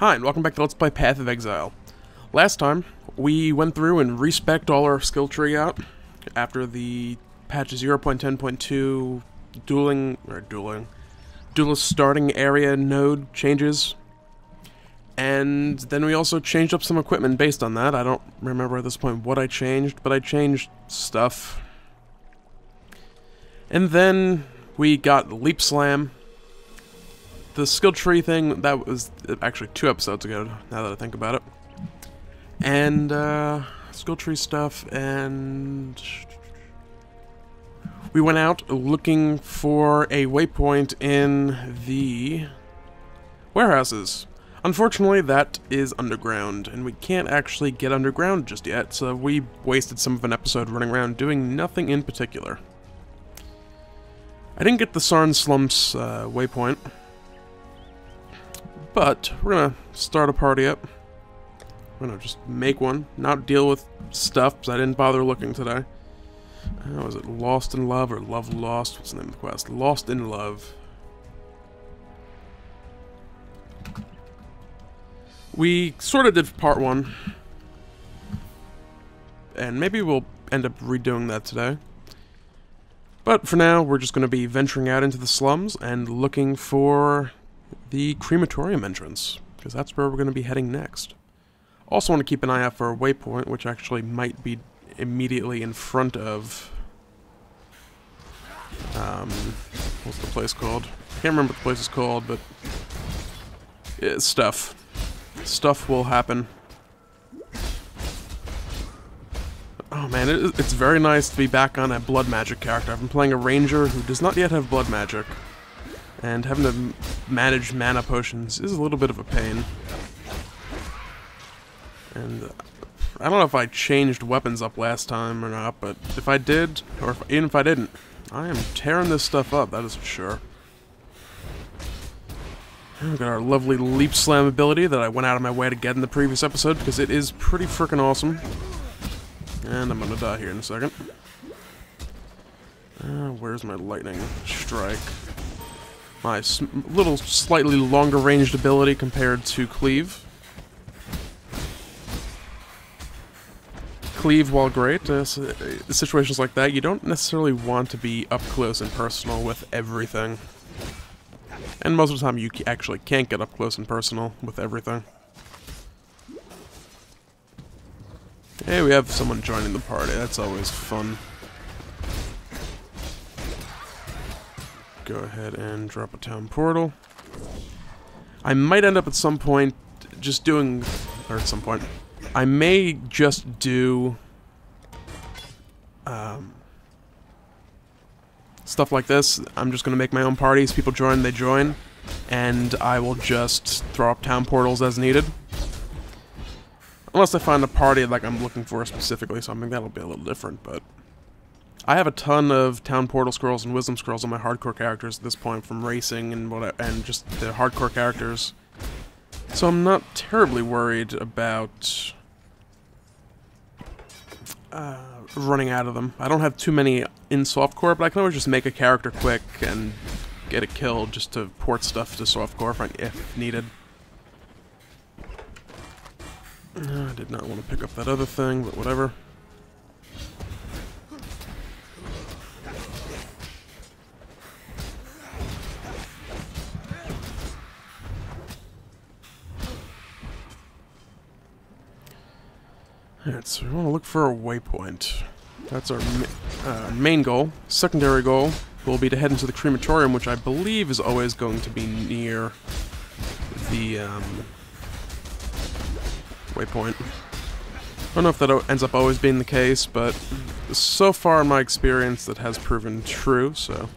Hi, and welcome back to Let's Play Path of Exile. Last time, we went through and respec'd all our skill tree out after the patch 0.10.2 duelist starting area node changes. And then we also changed up some equipment based on that. I don't remember at this point what I changed, but I changed stuff. And then we got Leap Slam. The skill tree thing, that was actually 2 episodes ago, now that I think about it. And, skill tree stuff, and we went out looking for a waypoint in the warehouses. Unfortunately, that is underground, and we can't actually get underground just yet, so we wasted some of an episode running around doing nothing in particular. I didn't get the Sarn Slums waypoint, but we're gonna start a party up. We're gonna just make one, not deal with stuff, because I didn't bother looking today. Was it Lost in Love or Love Lost? What's the name of the quest? Lost in Love. We sort of did part 1, and maybe we'll end up redoing that today. But for now, we're just going to be venturing out into the slums and looking for the Crematorium entrance, because that's where we're going to be heading next. Also want to keep an eye out for a waypoint, which actually might be immediately in front of... what's the place called? I can't remember what the place is called, but... it's stuff. Stuff will happen. Oh man, it's very nice to be back on a blood magic character. I've been playing a ranger who does not yet have blood magic, and having to manage mana potions is a little bit of a pain. And I don't know if I changed weapons up last time or not, but if I did, or even if I didn't, I am tearing this stuff up, that is for sure. We've got our lovely Leap Slam ability that I went out of my way to get in the previous episode, because it is pretty frickin' awesome. And I'm gonna die here in a second. Where's my lightning strike? My little slightly longer ranged ability compared to Cleave. Cleave, while great, situations like that, you don't necessarily want to be up close and personal with everything. And most of the time you actually can't get up close and personal with everything. Hey, we have someone joining the party, that's always fun. Go ahead and drop a town portal. I might end up at some point just doing... or at some point... I may just do... stuff like this. I'm just gonna make my own parties, people join, they join, and I will just throw up town portals as needed. Unless I find a party like I'm looking for specifically, so I think that'll be a little different, but... I have a ton of town portal scrolls and wisdom scrolls on my hardcore characters at this point, from racing and just the hardcore characters. So I'm not terribly worried about running out of them. I don't have too many in softcore, but I can always just make a character quick and get it killed just to port stuff to softcore if needed. I did not want to pick up that other thing, but whatever. Alright, so we want to look for a waypoint. That's our main goal. Secondary goal will be to head into the Crematorium, which I believe is always going to be near the waypoint. I don't know if that ends up always being the case, but so far in my experience that has proven true, so...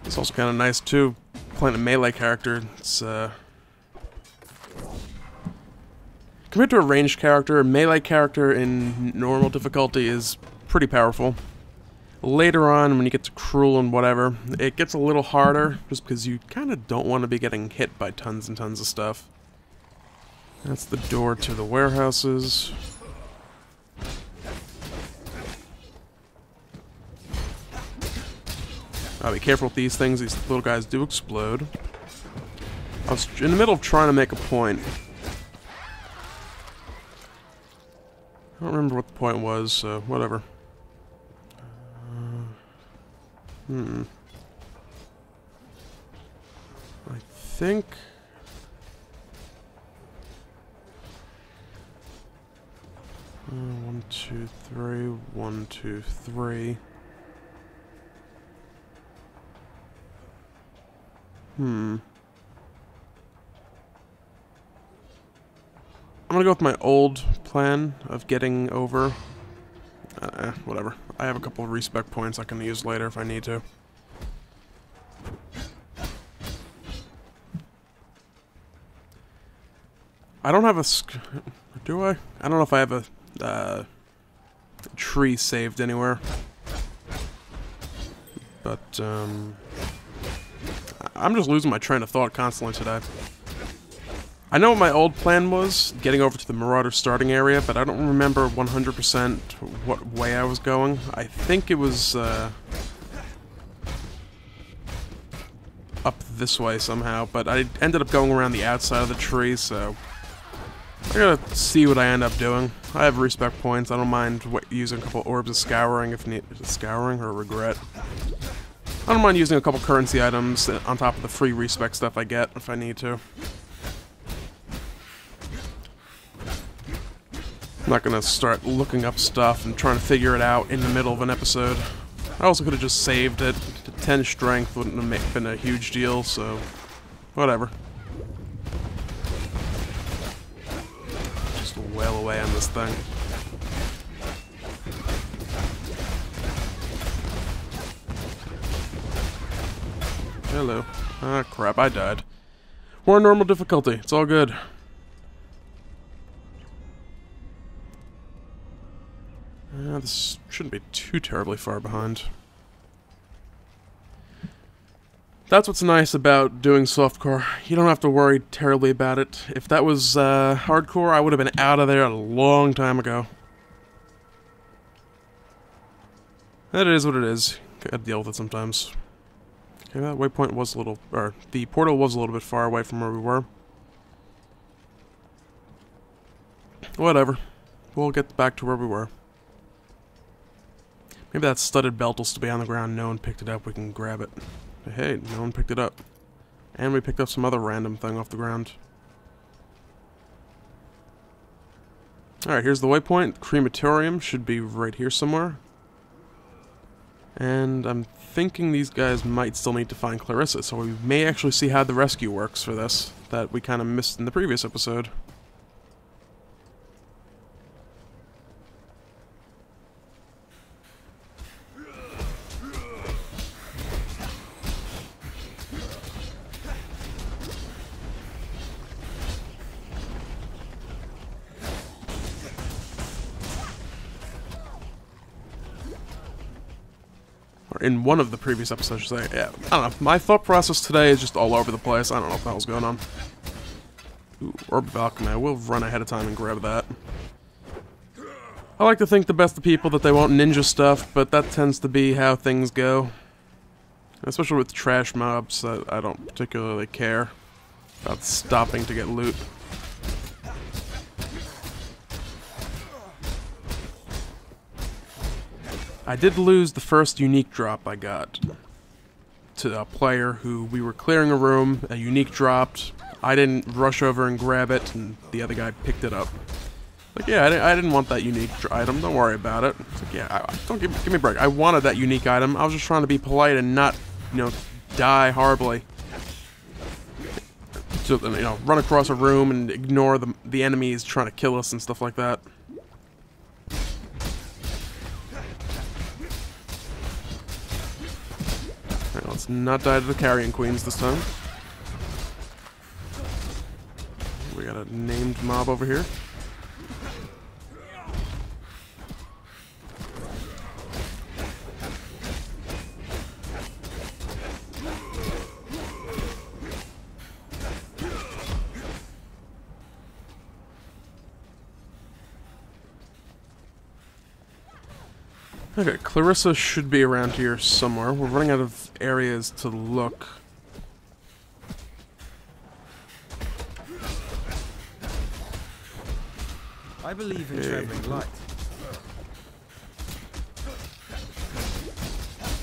It's also kind of nice, too, playing a melee character. It's, compared to a ranged character, a melee character in normal difficulty is pretty powerful. Later on, when you get to Cruel and whatever, it gets a little harder, just because you kind of don't want to be getting hit by tons and tons of stuff. That's the door to the warehouses. Be careful with these things. These little guys do explode. I was in the middle of trying to make a point. I don't remember what the point was, so whatever. I think... one, two, three. 1, 2, 3. I'm gonna go with my old plan of getting over. Whatever. I have a couple of respec points I can use later if I need to. I don't have a... Do I? I don't know if I have a tree saved anywhere. But, I'm just losing my train of thought constantly today. I know what my old plan was, getting over to the Marauder starting area, but I don't remember 100% what way I was going. I think it was, up this way somehow, but I ended up going around the outside of the tree, so... I gotta see what I end up doing. I have respec points, I don't mind using a couple orbs of scouring if need... Is it scouring or regret? I don't mind using a couple currency items on top of the free respec stuff I get if I need to. I'm not gonna start looking up stuff and trying to figure it out in the middle of an episode. I also could have just saved it. 10 strength wouldn't have been a huge deal, so... whatever. Just wail away on this thing. Hello. Ah, crap, I died. We're on normal difficulty. It's all good. This shouldn't be too terribly far behind. That's what's nice about doing softcore. You don't have to worry terribly about it. If that was hardcore, I would have been out of there a long time ago. That is what it is. Gotta deal with it sometimes. Okay, that waypoint was a little... or, the portal was a little bit far away from where we were. Whatever. We'll get back to where we were. Maybe that studded belt will still be on the ground. No one picked it up. We can grab it. Hey, no one picked it up. And we picked up some other random thing off the ground. Alright, here's the waypoint. Crematorium should be right here somewhere. And I'm thinking these guys might still need to find Clarissa, so we may actually see how the rescue works for this, that we kind of missed in the previous episode. In one of the previous episodes, I should say. Yeah, I don't know. My thought process today is just all over the place. I don't know what the hell's going on. Ooh, Orb of Alchemy. I will run ahead of time and grab that. I like to think the best of people that they want ninja stuff, but that tends to be how things go. Especially with trash mobs, I don't particularly care about stopping to get loot. I did lose the first unique drop I got to a player who we were clearing a room, a unique dropped, I didn't rush over and grab it, and the other guy picked it up. Like, yeah, I didn't want that unique item, don't worry about it. It's like, yeah, don't give me a break. I wanted that unique item, I was just trying to be polite and not, you know, die horribly. So, you know, run across a room and ignore the enemies trying to kill us and stuff like that. Let's not die to the carrion queens this time. We got a named mob over here. Okay, Clarissa should be around here somewhere. We're running out of areas to look. I believe in traveling light.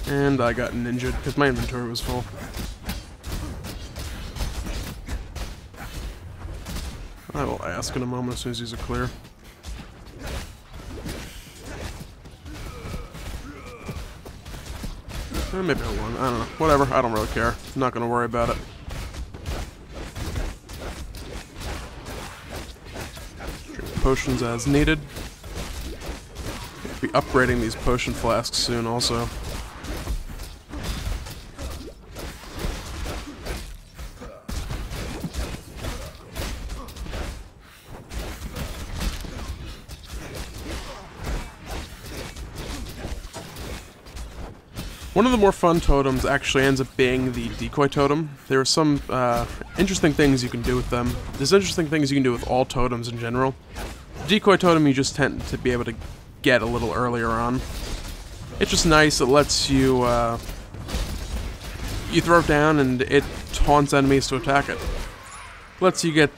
And I got ninja'd because my inventory was full. I will ask in a moment as soon as these are clear. Maybe I won. I don't know. Whatever. I don't really care. I'm not going to worry about it. Drink potions as needed. Be upgrading these potion flasks soon also. One of the more fun totems actually ends up being the decoy totem. There are some interesting things you can do with them. There's interesting things you can do with all totems in general. The decoy totem you just tend to be able to get a little earlier on. It's just nice. It lets you you throw it down and it taunts enemies to attack it. Lets you get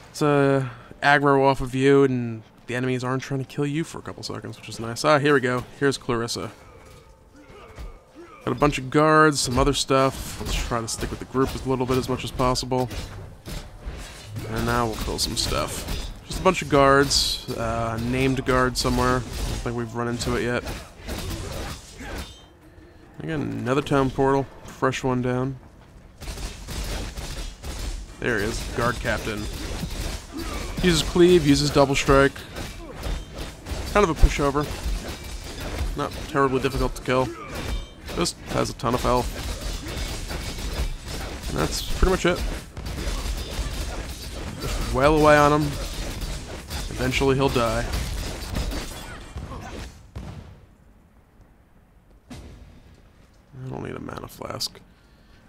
aggro off of you and the enemies aren't trying to kill you for a couple seconds, which is nice. Ah, here we go. Here's Clarissa. Got a bunch of guards, some other stuff. Let's try to stick with the group a little bit as much as possible. And now we'll kill some stuff. Just a bunch of guards, named guard somewhere. I don't think we've run into it yet. Again, another town portal. Fresh one down. There he is, guard captain. Uses cleave, uses double strike. Kind of a pushover. Not terribly difficult to kill. Just has a ton of health. And that's pretty much it. Just wail away on him. Eventually he'll die. I don't need a mana flask.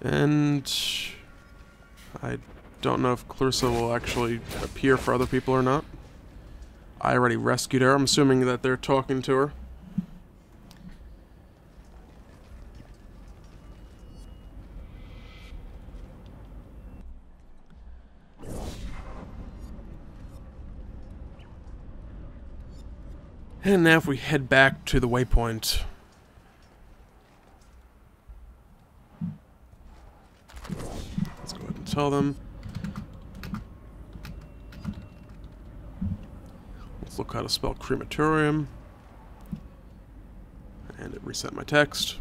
And I don't know if Clarissa will actually appear for other people or not. I already rescued her. I'm assuming that they're talking to her. And now if we head back to the waypoint. Let's go ahead and tell them. Let's look how to spell crematorium. And it reset my text.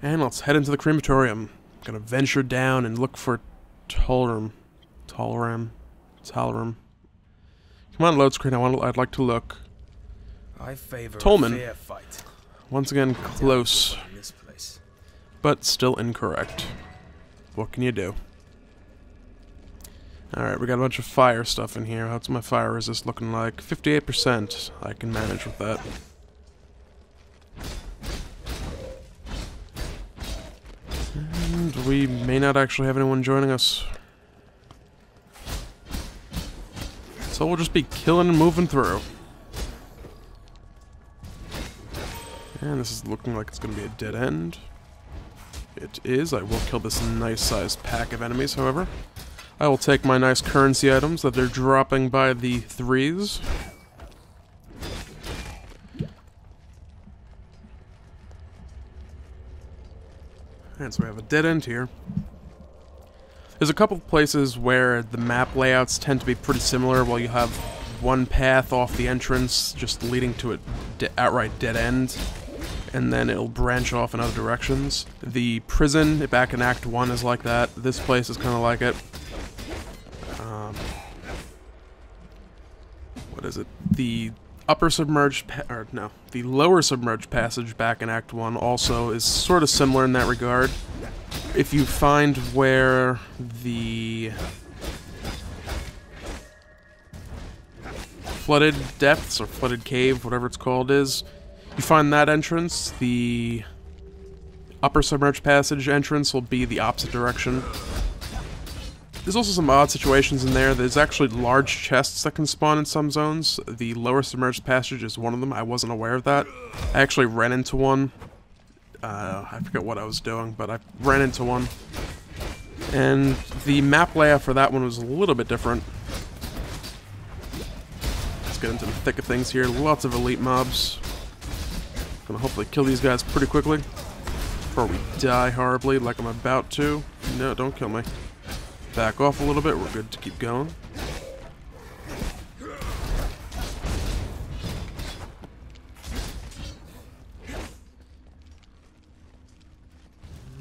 And let's head into the crematorium. Gonna venture down and look for Tolman. Come on, load screen. I'd like to look. I favor Tolman. a fair fight. Once again, close, but still incorrect. What can you do? Alright, we got a bunch of fire stuff in here. How's my fire resist looking like? 58%. I can manage with that. And we may not actually have anyone joining us. So we'll just be killing and moving through. And this is looking like it's going to be a dead end. It is. I will kill this nice-sized pack of enemies, however. I will take my nice currency items that they're dropping by the threes. And so we have a dead end here. There's a couple of places where the map layouts tend to be pretty similar, while you have one path off the entrance just leading to an outright dead end, and then it'll branch off in other directions. The prison back in Act 1 is like that. This place is kind of like it. What is it? The upper submerged, the lower submerged passage back in Act 1 also is sort of similar in that regard. If you find where the flooded depths, or flooded cave, whatever it's called, is. You find that entrance, the upper submerged passage entrance will be the opposite direction. There's also some odd situations in there. There's actually large chests that can spawn in some zones. The lower submerged passage is one of them. I wasn't aware of that. I actually ran into one. I forget what I was doing, but I ran into one. And the map layout for that one was a little bit different. Let's get into the thick of things here. Lots of elite mobs. Gonna hopefully kill these guys pretty quickly before we die horribly like I'm about to. No, don't kill me. Back off a little bit, we're good to keep going.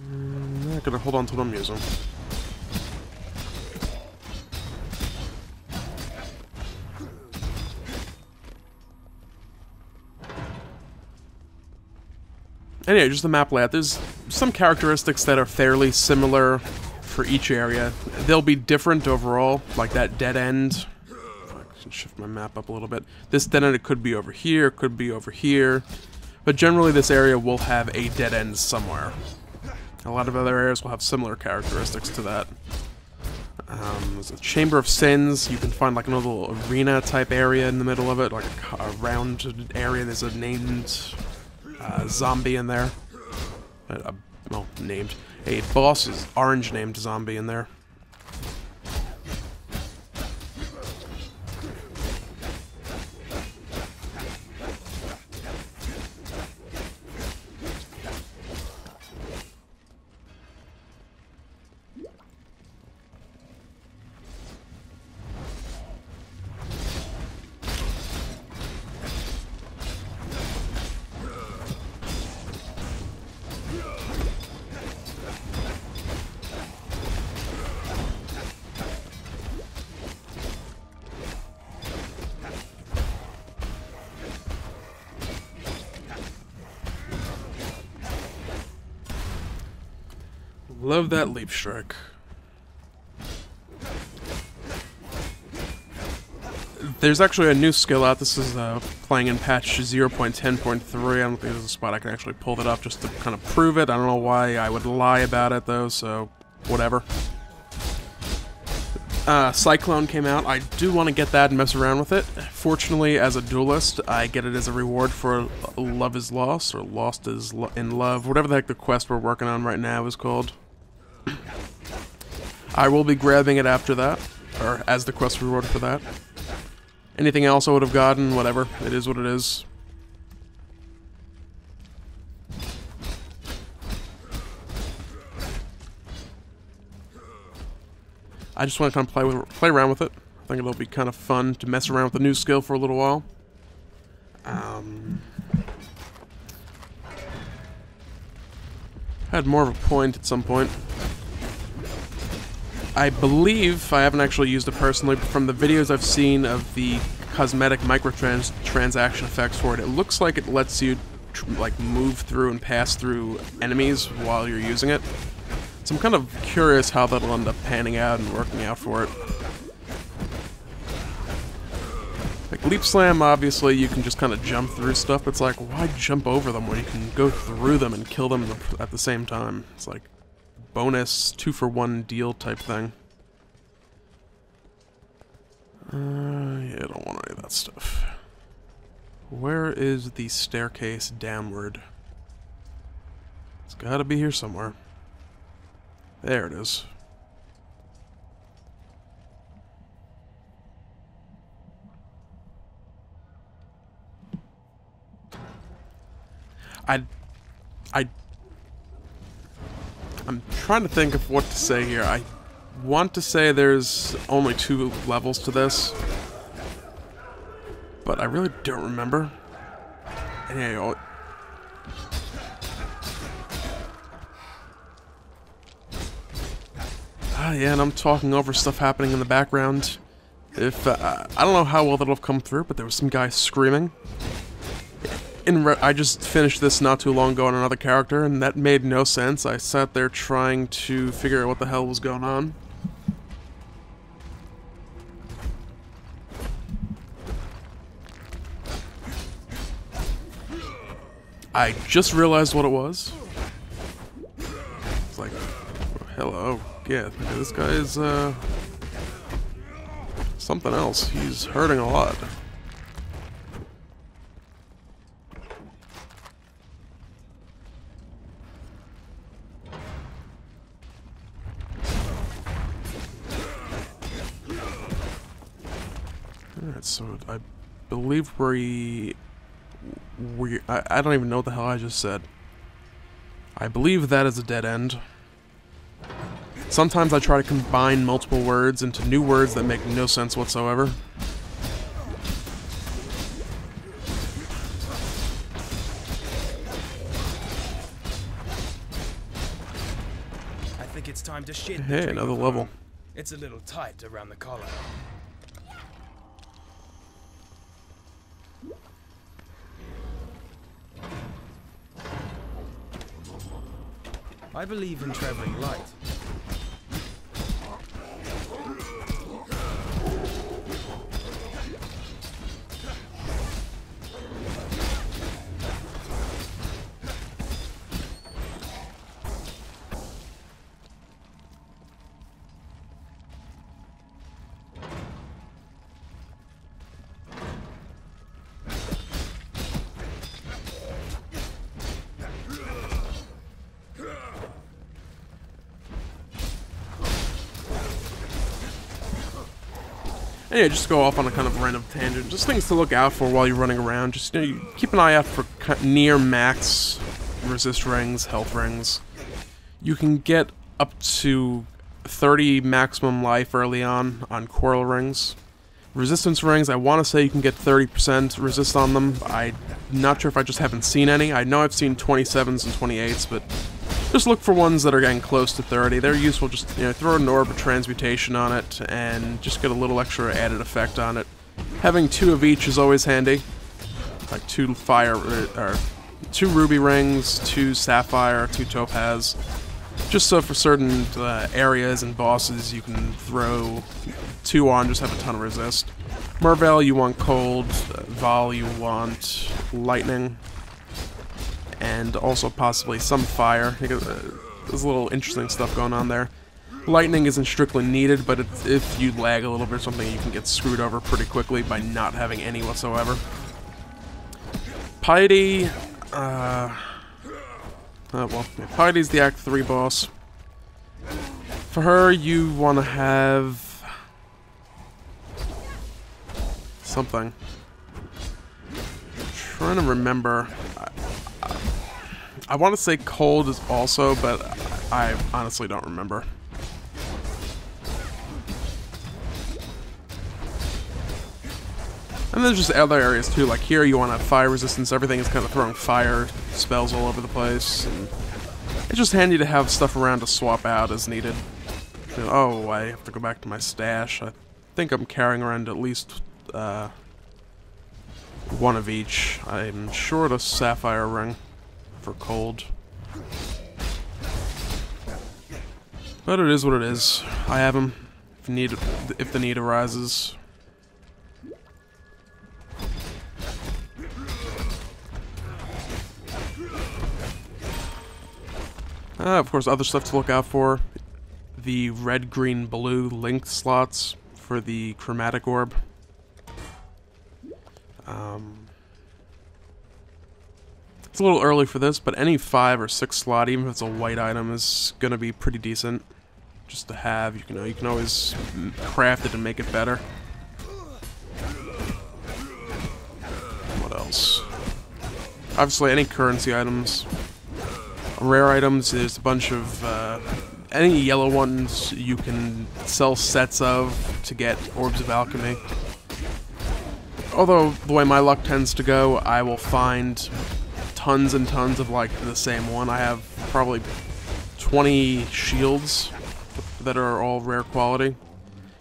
I'm not gonna hold on to what I'm using. Anyway, just the map layout. There's some characteristics that are fairly similar for each area. They'll be different overall, like that dead end. I can shift my map up a little bit. This dead end, it could be over here, could be over here. But generally this area will have a dead end somewhere. A lot of other areas will have similar characteristics to that. There's a Chamber of Sins. You can find like another little arena type area in the middle of it, like a round area. There's a named zombie in there. Well, named. A boss is orange named zombie in there. Love that leap strike. There's actually a new skill out. This is playing in patch 0.10.3. I don't think there's a spot I can actually pull that up just to kind of prove it. I don't know why I would lie about it though, so whatever. Cyclone came out. I do want to get that and mess around with it. Fortunately, as a duelist, I get it as a reward for Love is Lost, or Lost is in Love, whatever the heck the quest we're working on right now is called. I will be grabbing it after that, or as the quest reward for that. Anything else I would have gotten, whatever. It is what it is. I just want to kind of play around with it. I think it'll be kind of fun to mess around with the new skill for a little while. Had more of a point at some point. I believe, I haven't actually used it personally, but from the videos I've seen of the cosmetic microtransaction effects for it, it looks like it lets you like move through and pass through enemies while you're using it. So I'm kind of curious how that'll end up panning out and working out for it. Like Leap Slam, obviously you can just kind of jump through stuff, but it's like, why jump over them when you can go through them and kill them at the same time? It's like bonus 2-for-1 deal type thing. Yeah, I don't want any of that stuff. Where is the staircase downward? It's gotta be here somewhere. There it is. I'm trying to think of what to say here. I want to say there's only 2 levels to this, but I really don't remember. Anyway, yeah, and I'm talking over stuff happening in the background. If I don't know how well that'll have come through, but there was some guy screaming. I just finished this not too long ago on another character, and that made no sense. I sat there trying to figure out what the hell was going on. I just realized what it was. It's like, hello, yeah, this guy is, something else. He's hurting a lot. Alright, so I believe I don't even know what the hell I just said. I believe that is a dead end. Sometimes I try to combine multiple words into new words that make no sense whatsoever. I think it's time to shed the Hey, dream another of level. home. It's a little tight around the collar. I believe in traveling light. Anyway, just to go off on a kind of random tangent, just things to look out for while you're running around. Just, you know, you keep an eye out for near max resist rings, health rings. You can get up to 30 maximum life early on coral rings. Resistance rings, I want to say you can get 30% resist on them. I'm not sure if I just haven't seen any. I know I've seen 27s and 28s, but just look for ones that are getting close to 30. They're useful. Just, you know, throw an orb of transmutation on it and just get a little extra added effect on it. Having 2 of each is always handy. Like 2 fire, or 2 ruby rings, 2 sapphire, 2 topaz. Just so for certain areas and bosses you can throw 2 on, just have a ton of resist. Merveil you want cold, Val you want lightning. And also possibly some fire. There's a little interesting stuff going on there. Lightning isn't strictly needed, but if you lag a little bit or something, you can get screwed over pretty quickly by not having any whatsoever. Piety, Piety's the Act 3 boss. For her, you want to have something. I'm trying to remember. I want to say cold is also, but I honestly don't remember. And there's just other areas too, like here you want to have fire resistance, everything is kind of throwing fire spells all over the place. And it's just handy to have stuff around to swap out as needed. Oh, I have to go back to my stash. I think I'm carrying around at least 1 of each. I'm short a sapphire ring for cold. But it is what it is. I have them if the need arises. Of course, other stuff to look out for. The red, green, blue linked slots for the chromatic orb. It's a little early for this, but any 5 or 6 slot, even if it's a white item, is gonna be pretty decent. Just to have, you can always craft it and make it better. What else? Obviously, any currency items. Rare items, there's a bunch of, any yellow ones you can sell sets of to get Orbs of Alchemy. Although, the way my luck tends to go, I will find tons and tons of, like, the same one. I have probably 20 shields that are all rare quality.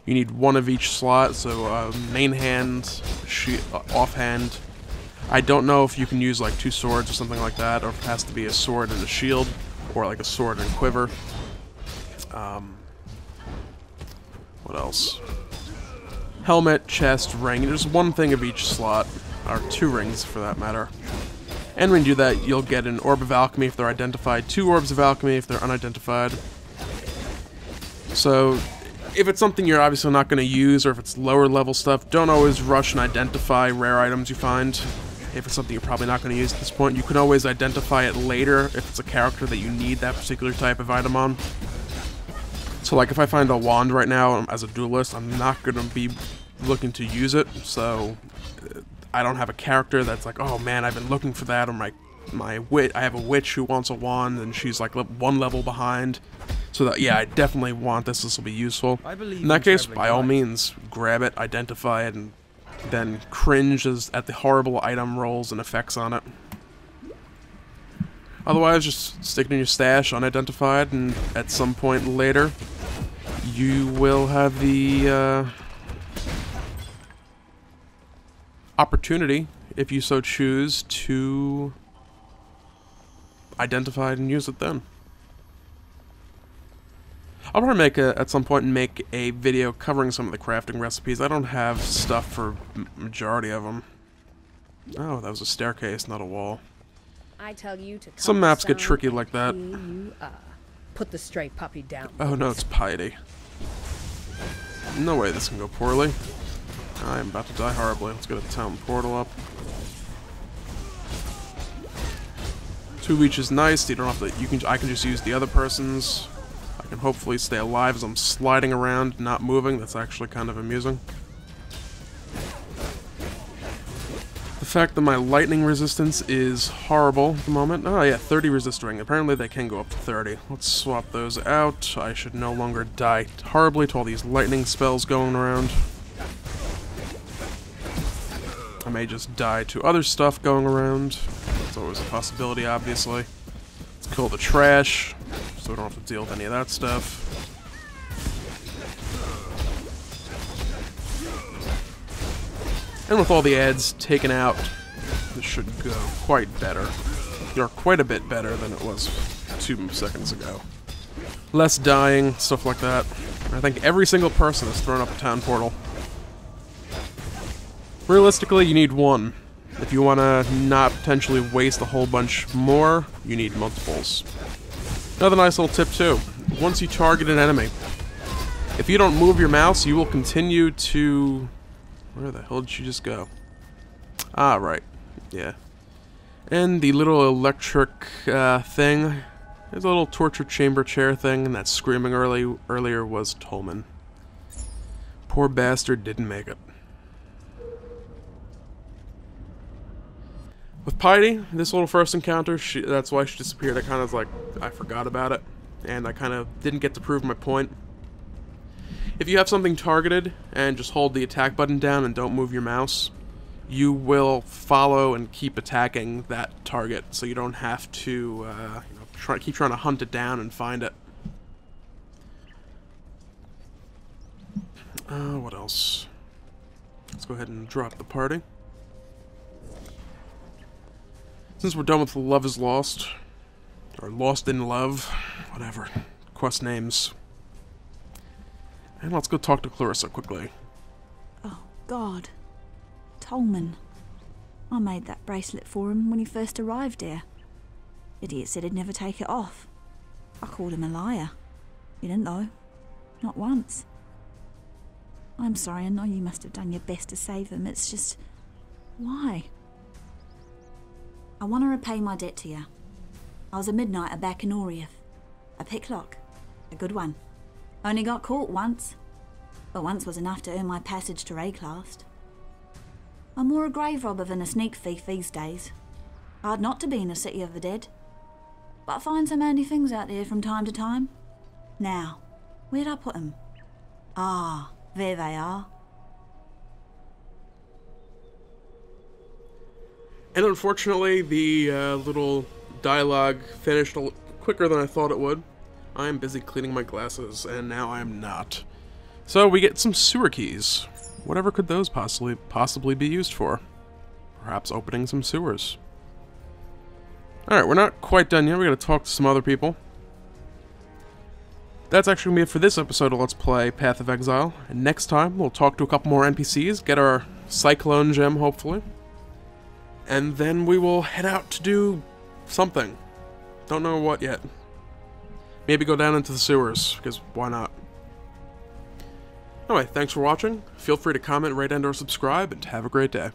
You need 1 of each slot, so main hand, offhand. I don't know if you can use like 2 swords or something like that, or if it has to be a sword and a shield, or like a sword and quiver. What else? Helmet, chest, ring. There's 1 thing of each slot, or 2 rings for that matter. And when you do that, you'll get an Orb of Alchemy if they're identified, 2 Orbs of Alchemy if they're unidentified. So, if it's something you're obviously not going to use, or if it's lower level stuff, don't always rush and identify rare items you find. If it's something you're probably not going to use at this point, you can always identify it later if it's a character that you need that particular type of item on. So like if I find a wand right now as a duelist, I'm not going to be looking to use it, so I don't have a character that's like, oh man, I've been looking for that, or I have a witch who wants a wand and she's like 1 level behind. So that, yeah, I definitely want this. This will be useful. In that case, by all means, grab it, identify it, and then cringe at the horrible item rolls and effects on it. Otherwise, just stick it in your stash, unidentified, and at some point later, you will have the opportunity, if you so choose, to identify it and use it then. I'll probably at some point make a video covering some of the crafting recipes. I don't have stuff for majority of them. Oh, that was a staircase, not a wall. I tell you to some maps get tricky like that. Put the stray puppy down. Oh no, it's Piety. No way this can go poorly. I am about to die horribly. Let's get a town portal up. 2 reach is nice. You don't have to. I can just use the other person's. I can hopefully stay alive as I'm sliding around, not moving. That's actually kind of amusing. The fact that my lightning resistance is horrible at the moment. Oh yeah, 30 resist ring. Apparently they can go up to 30. Let's swap those out. I should no longer die horribly to all these lightning spells going around. I may just die to other stuff going around. That's always a possibility, obviously. Let's kill the trash, so we don't have to deal with any of that stuff. And with all the ads taken out, this should go quite better. Or quite a bit better than it was 2 seconds ago. Less dying, stuff like that. I think every single person has thrown up a town portal. Realistically, you need 1. If you want to not potentially waste a whole bunch more, you need multiples. Another nice little tip too. Once you target an enemy, if you don't move your mouse, you will continue to... Where the hell did she just go? Ah, right. Yeah. And the little electric thing, there's a little torture chamber chair thing, and that screaming earlier was Tolman. Poor bastard didn't make it. With Piety, this little first encounter, that's why she disappeared. I kind of I forgot about it, and I kind of didn't get to prove my point. If you have something targeted and just hold the attack button down and don't move your mouse, you will follow and keep attacking that target, so you don't have to keep trying to hunt it down and find it. What else? Let's go ahead and drop the party. Since we're done with Love is Lost, or Lost in Love, whatever, quest names. And let's go talk to Clarissa quickly. Oh, God. Tolman. I made that bracelet for him when he first arrived here. Idiot said he'd never take it off. I called him a liar. He didn't though. Not once. I'm sorry, I know you must have done your best to save him. It's just... Why? I want to repay my debt to you. I was a midnighter back in Oriath. A picklock. A good one. Only got caught once. But once was enough to earn my passage to A-class. I'm more a grave robber than a sneak thief these days. Hard not to be in a city of the dead. But I find some handy things out there from time to time. Now, where'd I put them? Ah, there they are. And unfortunately, the little dialogue finished a little quicker than I thought it would. I am busy cleaning my glasses, and now I am not. So we get some sewer keys. Whatever could those possibly be used for? Perhaps opening some sewers. Alright, we're not quite done yet. We gotta talk to some other people. That's actually gonna be it for this episode of Let's Play Path of Exile. And next time, we'll talk to a couple more NPCs, get our Cyclone gem, hopefully. And then we will head out to do something. Don't know what yet. Maybe go down into the sewers, because why not? Anyway, thanks for watching. Feel free to comment, rate, and/or subscribe, and have a great day.